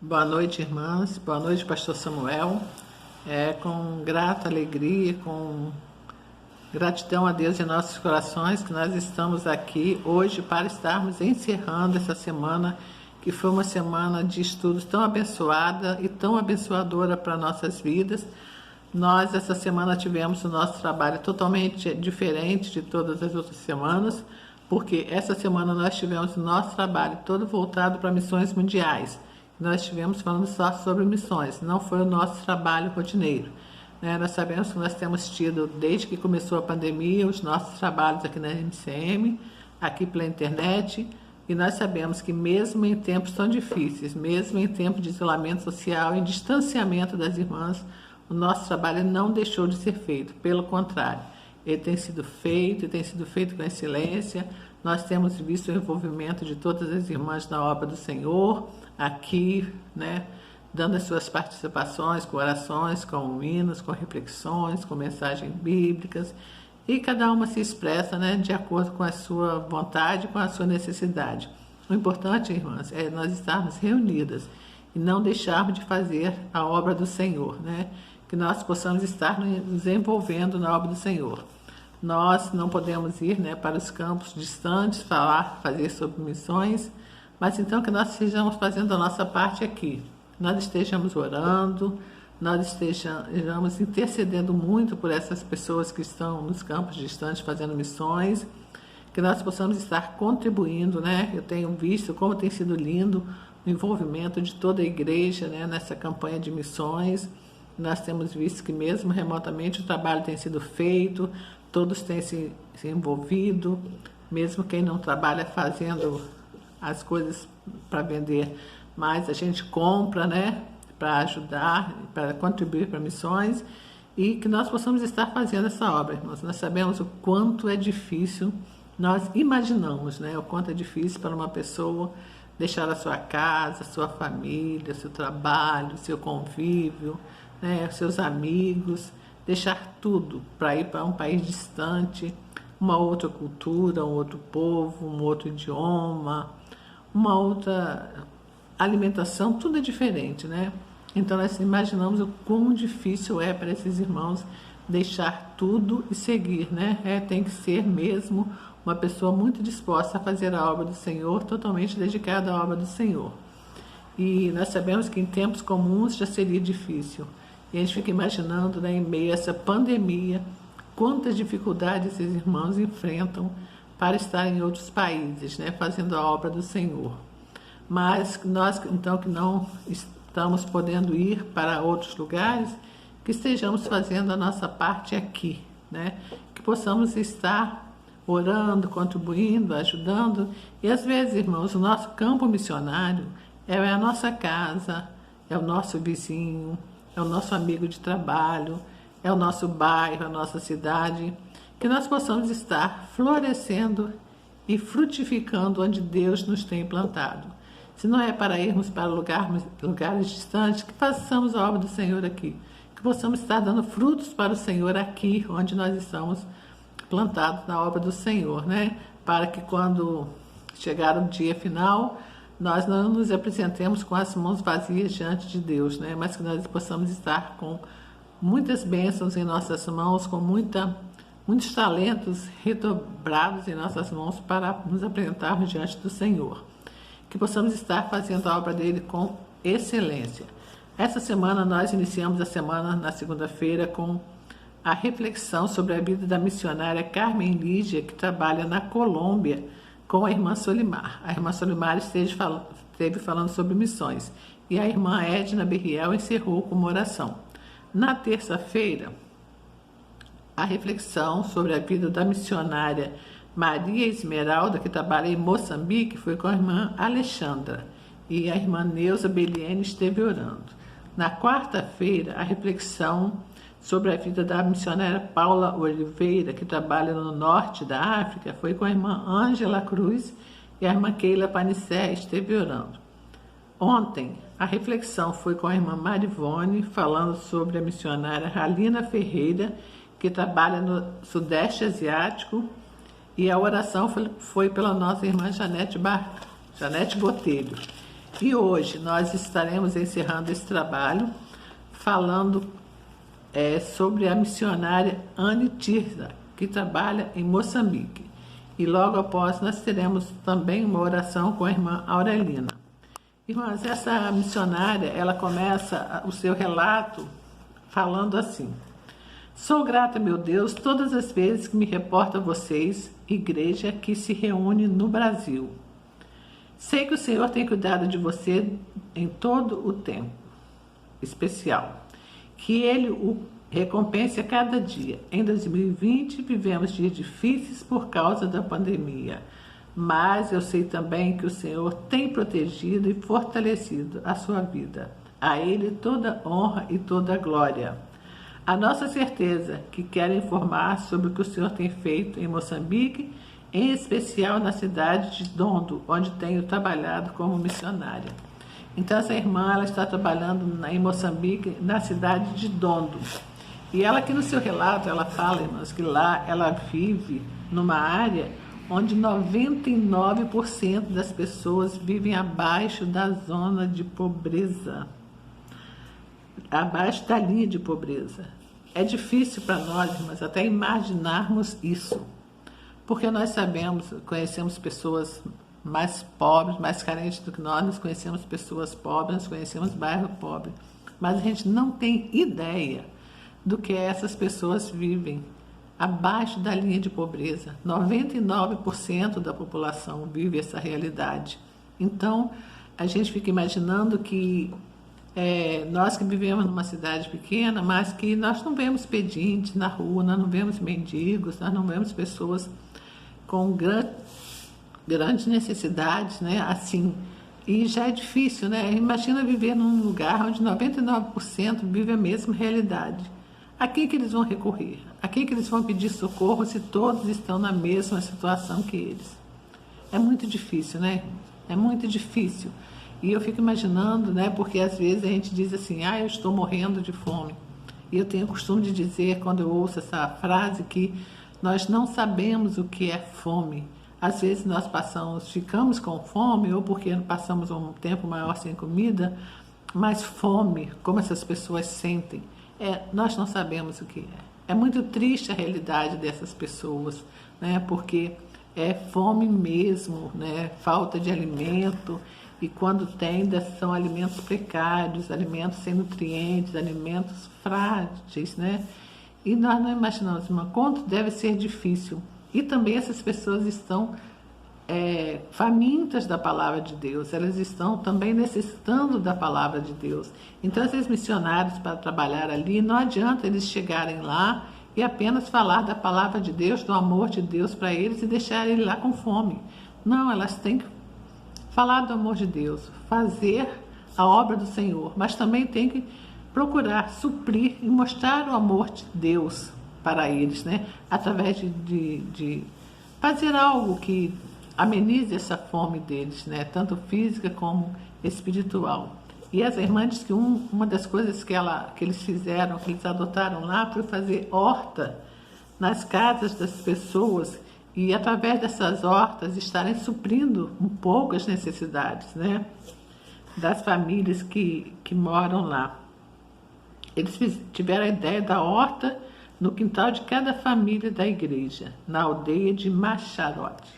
Boa noite, irmãs. Boa noite, pastor Samuel. Com grata alegria, com gratidão a Deus em nossos corações, que nós estamos aqui hoje para estarmos encerrando essa semana, que foi uma semana de estudos tão abençoada e tão abençoadora para nossas vidas. Nós, essa semana, tivemos o nosso trabalho totalmente diferente de todas as outras semanas, porque essa semana nós tivemos o nosso trabalho todo voltado para missões mundiais. Nós estivemos falando só sobre missões, não foi o nosso trabalho rotineiro. Nós sabemos que nós temos tido, desde que começou a pandemia, os nossos trabalhos aqui na MCM, aqui pela internet, e nós sabemos que mesmo em tempos tão difíceis, mesmo em tempo de isolamento social, em distanciamento das irmãs, o nosso trabalho não deixou de ser feito, pelo contrário, ele tem sido feito e tem sido feito com excelência. Nós temos visto o envolvimento de todas as irmãs na obra do Senhor, aqui, dando as suas participações, com orações, com hinos, com reflexões, com mensagens bíblicas, e cada uma se expressa, de acordo com a sua vontade, com a sua necessidade. O importante, irmãs, é nós estarmos reunidas e não deixarmos de fazer a obra do Senhor, que nós possamos estar nos envolvendo na obra do Senhor. Nós não podemos ir para os campos distantes, fazer sobre missões, mas então que nós estejamos fazendo a nossa parte aqui. Nós estejamos orando, nós estejamos intercedendo muito por essas pessoas que estão nos campos distantes fazendo missões, que nós possamos estar contribuindo, Eu tenho visto como tem sido lindo o envolvimento de toda a igreja, nessa campanha de missões. Nós temos visto que mesmo remotamente o trabalho tem sido feito, todos têm se envolvido, mesmo quem não trabalha fazendo as coisas para vender, mas a gente compra, para ajudar, para contribuir para missões, e que nós possamos estar fazendo essa obra, irmãos. Nós sabemos o quanto é difícil, nós imaginamos, o quanto é difícil para uma pessoa deixar a sua casa, a sua família, seu trabalho, seu convívio, seus amigos, deixar tudo para ir para um país distante, uma outra cultura, um outro povo, um outro idioma, uma outra alimentação, tudo é diferente, Então nós imaginamos o quão difícil é para esses irmãos deixar tudo e seguir, Tem que ser mesmo uma pessoa muito disposta a fazer a obra do Senhor, totalmente dedicada à obra do Senhor. E nós sabemos que em tempos comuns já seria difícil. E a gente fica imaginando, em meio a essa pandemia, quantas dificuldades esses irmãos enfrentam para estar em outros países, fazendo a obra do Senhor. Mas nós, então, que não estamos podendo ir para outros lugares, que estejamos fazendo a nossa parte aqui, Que possamos estar orando, contribuindo, ajudando. E às vezes, irmãos, o nosso campo missionário é a nossa casa, é o nosso vizinho, é o nosso amigo de trabalho, é o nosso bairro, a nossa cidade, que nós possamos estar florescendo e frutificando onde Deus nos tem plantado. Se não é para irmos para lugares distantes, que façamos a obra do Senhor aqui, que possamos estar dando frutos para o Senhor aqui, onde nós estamos plantados na obra do Senhor, Para que quando chegar o dia final, nós não nos apresentemos com as mãos vazias diante de Deus, Mas que nós possamos estar com muitas bênçãos em nossas mãos, com muitos talentos redobrados em nossas mãos para nos apresentarmos diante do Senhor. Que possamos estar fazendo a obra dele com excelência. Essa semana nós iniciamos a semana na segunda-feira com a reflexão sobre a vida da missionária Carmen Lígia, que trabalha na Colômbia, com a irmã Solimar. A irmã Solimar esteve falando sobre missões, e a irmã Edna Berriel encerrou com uma oração. Na terça-feira, a reflexão sobre a vida da missionária Maria Esmeralda, que trabalha em Moçambique, foi com a irmã Alexandra, e a irmã Neuza Beliene esteve orando. Na quarta-feira, a reflexão sobre a vida da missionária Paula Oliveira, que trabalha no norte da África, foi com a irmã Ângela Cruz, e a irmã Keila Panicé esteve orando. Ontem, a reflexão foi com a irmã Marivone, falando sobre a missionária Halina Ferreira, que trabalha no Sudeste Asiático, e a oração foi pela nossa irmã Janete Botelho. E hoje nós estaremos encerrando esse trabalho falando sobre a missionária Anne Tirza, que trabalha em Moçambique. E logo após nós teremos também uma oração com a irmã Aurelina. Irmãs, essa missionária, ela começa o seu relato falando assim: sou grata, meu Deus, todas as vezes que me reporto a vocês, igreja que se reúne no Brasil. Sei que o Senhor tem cuidado de você em todo o tempo especial. Que Ele o recompense a cada dia. Em 2020 vivemos dias difíceis por causa da pandemia, mas eu sei também que o Senhor tem protegido e fortalecido a sua vida. A Ele toda honra e toda glória. A nossa certeza que quer informar sobre o que o Senhor tem feito em Moçambique, em especial na cidade de Dondo, onde tenho trabalhado como missionária. Então essa irmã, ela está trabalhando em Moçambique, na cidade de Dondo. E ela aqui no seu relato, ela fala, irmãos, que lá ela vive numa área onde 99% das pessoas vivem abaixo da zona de pobreza, abaixo da linha de pobreza. É difícil para nós, irmãs, até imaginarmos isso, porque nós sabemos, conhecemos pessoas mais pobres, mais carentes do que nós conhecemos pessoas pobres, nós conhecemos bairro pobre, mas a gente não tem ideia do que essas pessoas vivem abaixo da linha de pobreza. 99% da população vive essa realidade. Então, a gente fica imaginando que nós que vivemos numa cidade pequena, mas que nós não vemos pedintes na rua, nós não vemos mendigos, nós não vemos pessoas com grandes necessidades, né? Assim, e já é difícil, né? Imagina viver num lugar onde 99% vive a mesma realidade. A quem que eles vão recorrer? A quem que eles vão pedir socorro se todos estão na mesma situação que eles? É muito difícil, né? É muito difícil. E eu fico imaginando, né? Porque às vezes a gente diz assim, eu estou morrendo de fome. E eu tenho o costume de dizer, quando eu ouço essa frase, que nós não sabemos o que é fome. Às vezes nós ficamos com fome, ou porque passamos um tempo maior sem comida, mas fome, como essas pessoas sentem, nós não sabemos o que é. É muito triste a realidade dessas pessoas, né? Porque é fome mesmo, né? Falta de alimento, e quando tem, ainda são alimentos precários, alimentos sem nutrientes, alimentos frágeis, né? E nós não imaginamos, quanto deve ser difícil. E também essas pessoas estão famintas da palavra de Deus, elas estão também necessitando da palavra de Deus. Então, esses missionários, para trabalhar ali, não adianta eles chegarem lá e apenas falar da palavra de Deus, do amor de Deus para eles e deixar ele lá com fome. Não, elas têm que falar do amor de Deus, fazer a obra do Senhor, mas também tem que procurar suprir e mostrar o amor de Deus para eles, né? Através de fazer algo que amenize essa fome deles, né? Tanto física como espiritual. E essa irmã diz que uma das coisas que eles fizeram, que eles adotaram lá, foi fazer horta nas casas das pessoas e através dessas hortas estarem suprindo um pouco as necessidades, né? Das famílias que moram lá. Eles tiveram a ideia da horta no quintal de cada família da igreja, na aldeia de Macharote.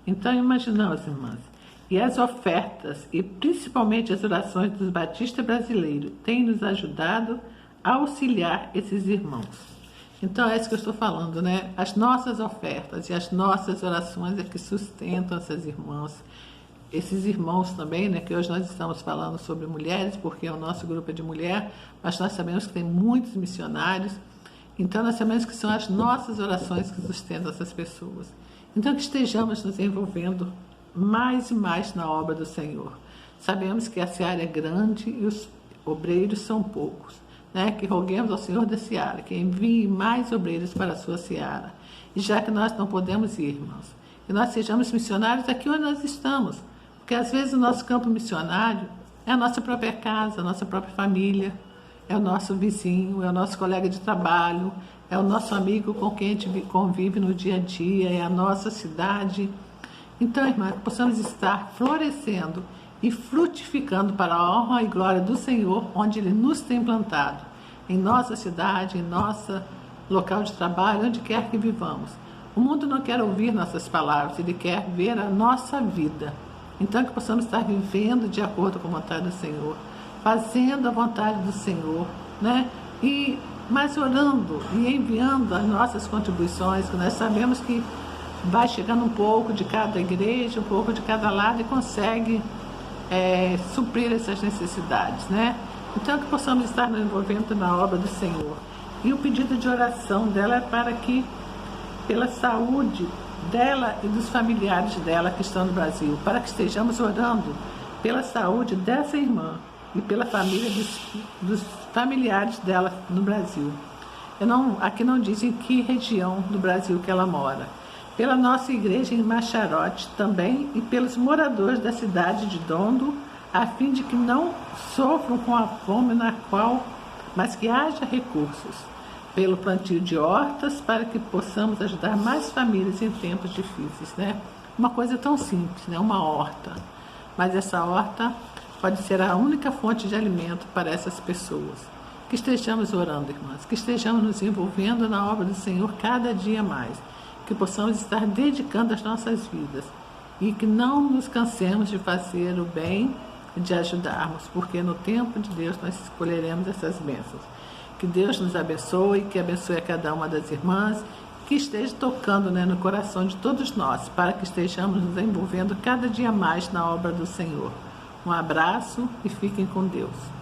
Então, imaginamos, irmãs, e as ofertas, e principalmente as orações dos batistas brasileiros, têm nos ajudado a auxiliar esses irmãos. Então, é isso que eu estou falando, né? As nossas ofertas e as nossas orações é que sustentam essas irmãs. Esses irmãos também, né? Que hoje nós estamos falando sobre mulheres, porque o nosso grupo é de mulher, mas nós sabemos que tem muitos missionários. Então, nós sabemos que são as nossas orações que sustentam essas pessoas. Então, que estejamos nos envolvendo mais e mais na obra do Senhor. Sabemos que a seara é grande e os obreiros são poucos, né? Que roguemos ao Senhor da seara, que envie mais obreiros para a sua seara. E já que nós não podemos ir, irmãos, que nós sejamos missionários aqui onde nós estamos. Porque às vezes o nosso campo missionário é a nossa própria casa, a nossa própria família, é o nosso vizinho, é o nosso colega de trabalho, é o nosso amigo com quem a gente convive no dia a dia, é a nossa cidade. Então, irmã, que possamos estar florescendo e frutificando para a honra e glória do Senhor, onde Ele nos tem plantado, em nossa cidade, em nosso local de trabalho, onde quer que vivamos. O mundo não quer ouvir nossas palavras, ele quer ver a nossa vida. Então, que possamos estar vivendo de acordo com a vontade do Senhor, fazendo a vontade do Senhor, né? Mas orando e enviando as nossas contribuições, que nós sabemos que vai chegando um pouco de cada igreja, um pouco de cada lado, e consegue suprir essas necessidades, né? Então, que possamos estar nos envolvendo na obra do Senhor. E o pedido de oração dela é para que, pela saúde dela e dos familiares dela que estão no Brasil, para que estejamos orando pela saúde dessa irmã e pela família dos familiares dela no Brasil. Aqui não dizem que região do Brasil que ela mora. Pela nossa igreja em Macharote também e pelos moradores da cidade de Dondo, a fim de que não sofram com a fome mas que haja recursos. Pelo plantio de hortas, para que possamos ajudar mais famílias em tempos difíceis, né? Uma coisa tão simples, né? Uma horta. Mas essa horta pode ser a única fonte de alimento para essas pessoas. Que estejamos orando, irmãs, que estejamos nos envolvendo na obra do Senhor cada dia mais. Que possamos estar dedicando as nossas vidas. E que não nos cansemos de fazer o bem e de ajudarmos, porque no tempo de Deus nós escolheremos essas bênçãos. Que Deus nos abençoe, que abençoe a cada uma das irmãs, que esteja tocando, né, no coração de todos nós, para que estejamos nos envolvendo cada dia mais na obra do Senhor. Um abraço e fiquem com Deus.